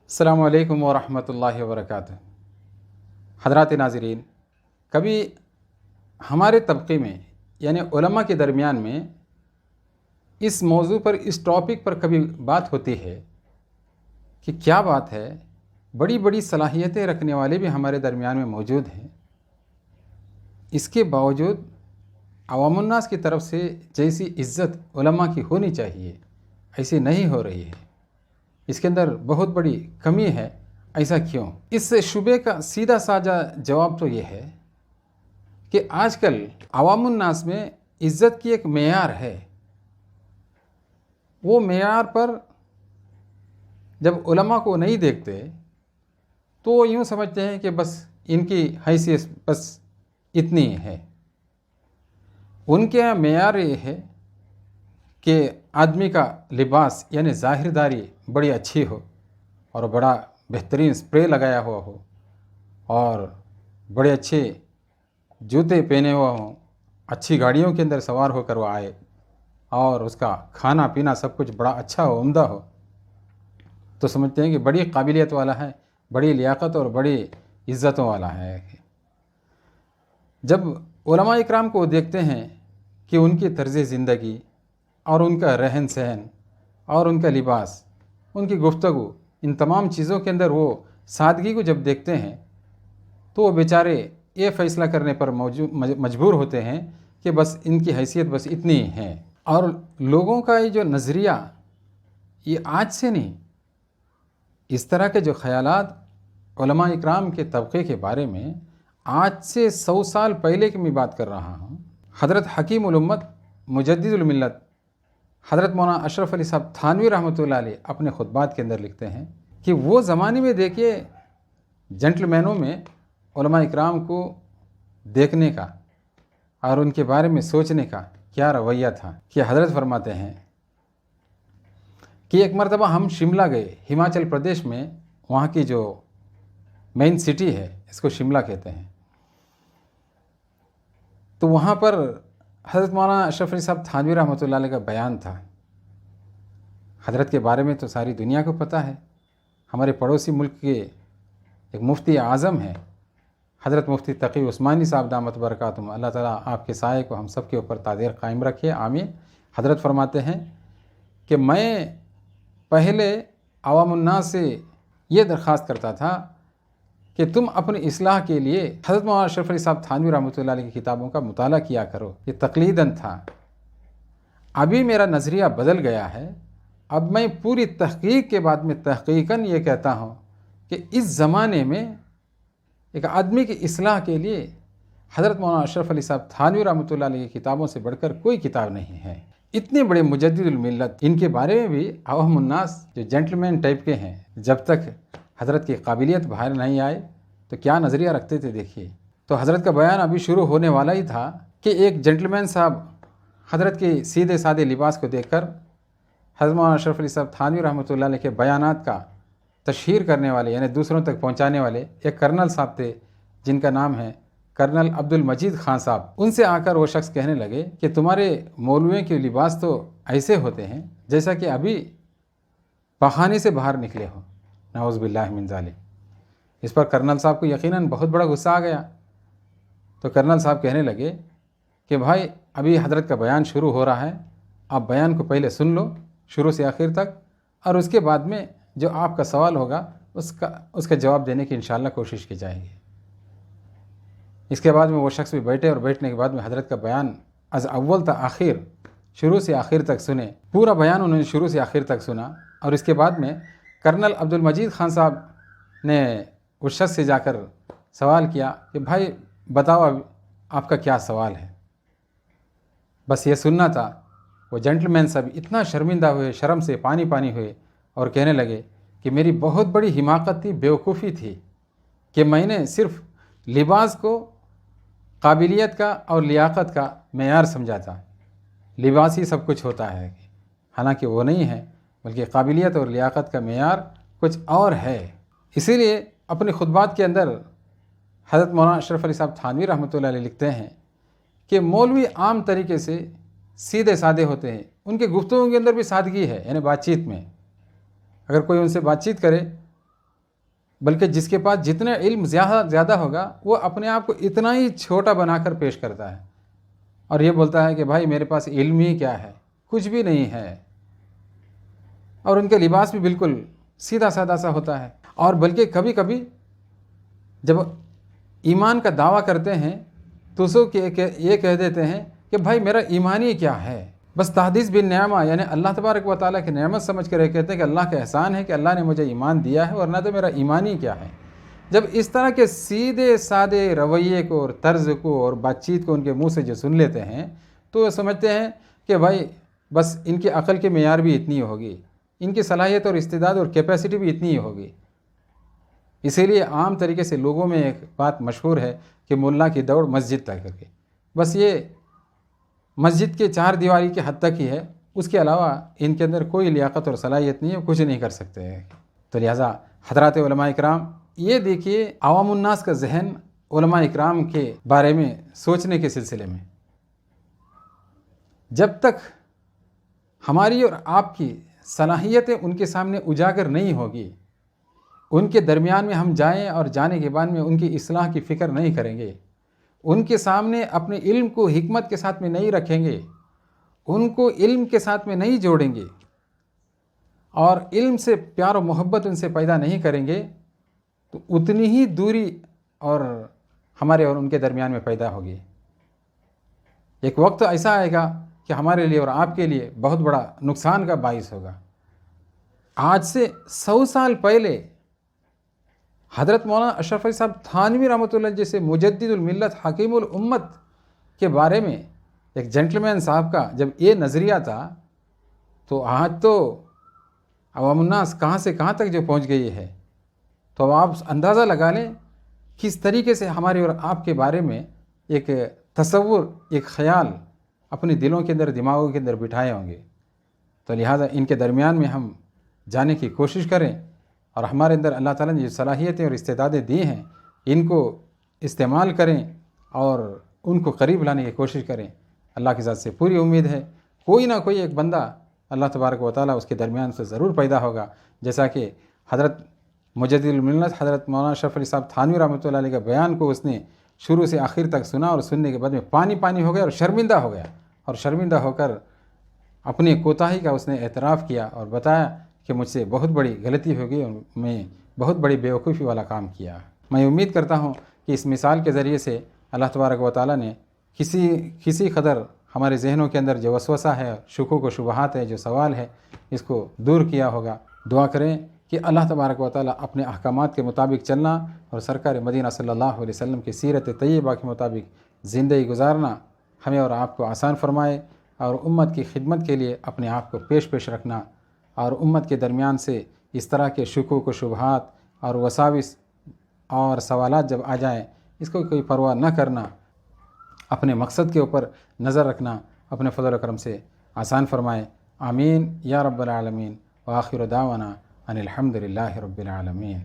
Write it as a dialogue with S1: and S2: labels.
S1: السلام علیکم ورحمۃ اللہ وبرکاتہ۔ حضرات ناظرین، کبھی ہمارے طبقے میں یعنی علماء کے درمیان میں اس موضوع پر، اس ٹاپک پر کبھی بات ہوتی ہے کہ کیا بات ہے، بڑی بڑی صلاحیتیں رکھنے والے بھی ہمارے درمیان میں موجود ہیں، اس کے باوجود عوام الناس کی طرف سے جیسی عزت علماء کی ہونی چاہیے ایسی نہیں ہو رہی ہے، اس کے اندر بہت بڑی کمی ہے۔ ایسا کیوں؟ اس شبے کا سیدھا سادہ جواب تو یہ ہے کہ آج کل عوام الناس میں عزت کی ایک معیار ہے، وہ معیار پر جب علماء کو نہیں دیکھتے تو وہ یوں سمجھتے ہیں کہ بس ان کی حیثیت بس اتنی ہے۔ ان کے معیار یہ ہے کہ آدمی کا لباس یعنی ظاہرداری بڑی اچھی ہو اور بڑا بہترین سپرے لگایا ہوا ہو اور بڑے اچھے جوتے پہنے ہوا ہوں، اچھی گاڑیوں کے اندر سوار ہو کر وہ آئے اور اس کا کھانا پینا سب کچھ بڑا اچھا ہو، عمدہ ہو، تو سمجھتے ہیں کہ بڑی قابلیت والا ہے، بڑی لیاقت اور بڑی عزتوں والا ہے۔ جب علماء اکرام کو دیکھتے ہیں کہ ان کی طرز زندگی اور ان کا رہن سہن اور ان کا لباس، ان کی گفتگو، ان تمام چیزوں کے اندر وہ سادگی کو جب دیکھتے ہیں تو وہ بیچارے یہ فیصلہ کرنے پر مجبور ہوتے ہیں کہ بس ان کی حیثیت بس اتنی ہے۔ اور لوگوں کا یہ جو نظریہ، یہ آج سے نہیں، اس طرح کے جو خیالات علماء اکرام کے طبقے کے بارے میں آج سے 100 سال پہلے کی میں بات کر رہا ہوں۔ حضرت حکیم الامت مجدد الملت حضرت مولانا اشرف علی صاحب تھانوی رحمۃ اللہ علیہ اپنے خطبات کے اندر لکھتے ہیں کہ وہ زمانے میں دیکھیے جنٹل مینوں میں علماء اکرام کو دیکھنے کا اور ان کے بارے میں سوچنے کا کیا رویہ تھا، کہ حضرت فرماتے ہیں کہ ایک مرتبہ ہم شملہ گئے، ہماچل پردیش میں، وہاں کی جو مین سٹی ہے اس کو شملہ کہتے ہیں، تو وہاں پر حضرت مولانا اشرف علی صاحب تھانوی رحمۃ اللہ علیہ کا بیان تھا۔ حضرت کے بارے میں تو ساری دنیا کو پتہ ہے، ہمارے پڑوسی ملک کے ایک مفتی اعظم ہیں حضرت مفتی تقی عثمانی صاحب دامت برکاتہم، اللہ تعالیٰ آپ کے سائے کو ہم سب کے اوپر تادیر قائم رکھے، آمین۔ حضرت فرماتے ہیں کہ میں پہلے عوام الناس سے یہ درخواست کرتا تھا کہ تم اپنی اصلاح کے لیے حضرت مولانا اشرف علی صاحب تھانوی رحمۃ اللہ علیہ کی کتابوں کا مطالعہ کیا کرو، یہ تقلیداً تھا۔ ابھی میرا نظریہ بدل گیا ہے، اب میں پوری تحقیق کے بعد میں تحقیقاً یہ کہتا ہوں کہ اس زمانے میں ایک آدمی کی اصلاح کے لیے حضرت مولانا اشرف علی صاحب تھانوی رحمۃ اللہ علیہ کی کتابوں سے بڑھ کر کوئی کتاب نہیں ہے۔ اتنے بڑے مجدد الملت، ان کے بارے میں بھی عوام الناس جو جنٹلمین ٹائپ کے ہیں، جب تک حضرت کی قابلیت باہر نہیں آئے تو کیا نظریہ رکھتے تھے دیکھیے۔ تو حضرت کا بیان ابھی شروع ہونے والا ہی تھا کہ ایک جنٹلمین صاحب حضرت کے سیدھے سادے لباس کو دیکھ کر حضرت مولانا اشرف علی صاحب تھانوی رحمۃ اللہ علیہ کے بیانات کا تشہیر کرنے والے یعنی دوسروں تک پہنچانے والے ایک کرنل صاحب تھے جن کا نام ہے کرنل عبد المجید خان صاحب، ان سے آ کر وہ شخص کہنے لگے کہ تمہارے مولویوں کے لباس تو ایسے ہوتے ہیں جیسا کہ ابھی پخانے سے باہر نکلے ہو، نعوذ باللہ من ذالک۔ اس پر کرنل صاحب کو یقیناً بہت بڑا غصہ آ گیا، تو کرنل صاحب کہنے لگے کہ بھائی ابھی حضرت کا بیان شروع ہو رہا ہے، آپ بیان کو پہلے سن لو شروع سے آخر تک، اور اس کے بعد میں جو آپ کا سوال ہوگا اس کا جواب دینے کی انشاءاللہ کوشش کی جائے گی۔ اس کے بعد میں وہ شخص بھی بیٹھے اور بیٹھنے کے بعد میں حضرت کا بیان از اول تا آخر، شروع سے آخر تک سنے، پورا بیان انہوں نے شروع سے آخر تک سنا، اور اس کے بعد میں کرنل عبد المجید خان صاحب نے اس شخص سے جا کر سوال کیا کہ بھائی بتاؤ اب آپ کا کیا سوال ہے، بس یہ سننا تھا۔ وہ جنٹلمین صاحب اتنا شرمندہ ہوئے، شرم سے پانی پانی ہوئے اور کہنے لگے کہ میری بہت بڑی حماقت تھی، بیوقوفی تھی کہ میں نے صرف لباس کو قابلیت کا اور لیاقت کا معیار سمجھا تھا، لباس ہی سب کچھ ہوتا ہے، حالانکہ وہ نہیں ہے، بلکہ قابلیت اور لیاقت کا معیار کچھ اور ہے۔ اسی لیے اپنے خطبات کے اندر حضرت مولانا اشرف علی صاحب تھانوی رحمۃ اللہ علیہ لکھتے ہیں کہ مولوی عام طریقے سے سیدھے سادے ہوتے ہیں، ان کے گفتگو کے اندر بھی سادگی ہے، یعنی بات چیت میں اگر کوئی ان سے بات چیت کرے بلکہ جس کے پاس جتنا علم زیادہ ہوگا وہ اپنے آپ کو اتنا ہی چھوٹا بنا کر پیش کرتا ہے اور یہ بولتا ہے کہ بھائی میرے پاس علم ہی کیا ہے، کچھ بھی نہیں ہے۔ اور ان کے لباس بھی بالکل سیدھا سادہ سا ہوتا ہے، اور بلکہ کبھی کبھی جب ایمان کا دعویٰ کرتے ہیں تو اسے یہ کہہ دیتے ہیں کہ بھائی میرا ایمان ہی کیا ہے، بس تحدیث بالنعمہ، یعنی اللہ تبارک و تعالیٰ کی نعمت سمجھ کر یہ کہتے ہیں کہ اللہ کا احسان ہے کہ اللہ نے مجھے ایمان دیا ہے، ورنہ تو میرا ایمان ہی کیا ہے۔ جب اس طرح کے سیدھے سادے رویے کو اور طرز کو اور بات چیت کو ان کے منہ سے جو سن لیتے ہیں تو وہ سمجھتے ہیں کہ بھائی بس ان کی عقل کے معیار بھی اتنی ہوگی، ان کی صلاحیت اور استعداد اور کیپیسٹی بھی اتنی ہی ہوگی۔ اسی لیے عام طریقے سے لوگوں میں ایک بات مشہور ہے کہ ملا کی دوڑ مسجد تک کر کے، بس یہ مسجد کے چار دیواری کی حد تک ہی ہے، اس کے علاوہ ان کے اندر کوئی لیاقت اور صلاحیت نہیں ہے، کچھ نہیں کر سکتے ہیں۔ تو لہٰذا حضرات علماء اکرام، یہ دیکھیے عوام الناس کا ذہن علماء اکرام کے بارے میں سوچنے کے سلسلے میں، جب تک ہماری اور آپ کی صلاحیتیں ان کے سامنے اجاگر نہیں ہوگی، ان کے درمیان میں ہم جائیں اور جانے کے بعد میں ان کی اصلاح کی فکر نہیں کریں گے، ان کے سامنے اپنے علم کو حکمت کے ساتھ میں نہیں رکھیں گے، ان کو علم کے ساتھ میں نہیں جوڑیں گے اور علم سے پیار و محبت ان سے پیدا نہیں کریں گے، تو اتنی ہی دوری اور ہمارے اور ان کے درمیان میں پیدا ہوگی۔ ایک وقت ایسا آئے گا کہ ہمارے لیے اور آپ کے لیے بہت بڑا نقصان کا باعث ہوگا۔ آج سے 100 سال پہلے حضرت مولانا اشرف علی صاحب تھانوی رحمۃ اللہ جیسے مجدد الملت حکیم الامت کے بارے میں ایک جنٹلمین صاحب کا جب یہ نظریہ تھا، تو آج تو عوام الناس کہاں سے کہاں تک جو پہنچ گئی ہے، تو آپ اندازہ لگا لیں کس طریقے سے ہمارے اور آپ کے بارے میں ایک تصور، ایک خیال اپنے دلوں کے اندر، دماغوں کے اندر بٹھائے ہوں گے۔ تو لہٰذا ان کے درمیان میں ہم جانے کی کوشش کریں اور ہمارے اندر اللہ تعالیٰ نے جو صلاحیتیں اور استعدادیں دی ہیں ان کو استعمال کریں اور ان کو قریب لانے کی کوشش کریں۔ اللہ کی ذات سے پوری امید ہے کوئی نہ کوئی ایک بندہ اللہ تبارک و تعالیٰ اس کے درمیان سے ضرور پیدا ہوگا، جیسا کہ حضرت مجدد الملت حضرت مولانا اشرف علی صاحب تھانوی رحمۃ اللہ علیہ کے بیان کو اس نے شروع سے آخر تک سنا اور سننے کے بعد میں پانی ہو گیا اور شرمندہ ہو گیا، اور شرمندہ ہو کر اپنی کوتاہی کا اس نے اعتراف کیا اور بتایا کہ مجھ سے بہت بڑی غلطی ہو گئی اور میں بہت بڑی بیوقوفی والا کام کیا۔ میں امید کرتا ہوں کہ اس مثال کے ذریعے سے اللہ تبارک و تعالیٰ نے کسی قدر ہمارے ذہنوں کے اندر جو وسوسہ ہے، شکوک و شبہات ہے، جو سوال ہے، اس کو دور کیا ہوگا۔ دعا کریں کہ اللہ تبارک و تعالیٰ اپنے احکامات کے مطابق چلنا اور سرکار مدینہ صلی اللہ علیہ وسلم کی سیرت طیبہ کے مطابق زندگی گزارنا ہمیں اور آپ کو آسان فرمائے، اور امت کی خدمت کے لیے اپنے آپ کو پیش رکھنا، اور امت کے درمیان سے اس طرح کے شکوک و شبہات اور وساوس اور سوالات جب آ جائیں اس کو کوئی پرواہ نہ کرنا، اپنے مقصد کے اوپر نظر رکھنا، اپنے فضل و کرم سے آسان فرمائے۔ آمین یا رب العالمین، وآخر دعوانا ان الحمد للہ رب العالمین۔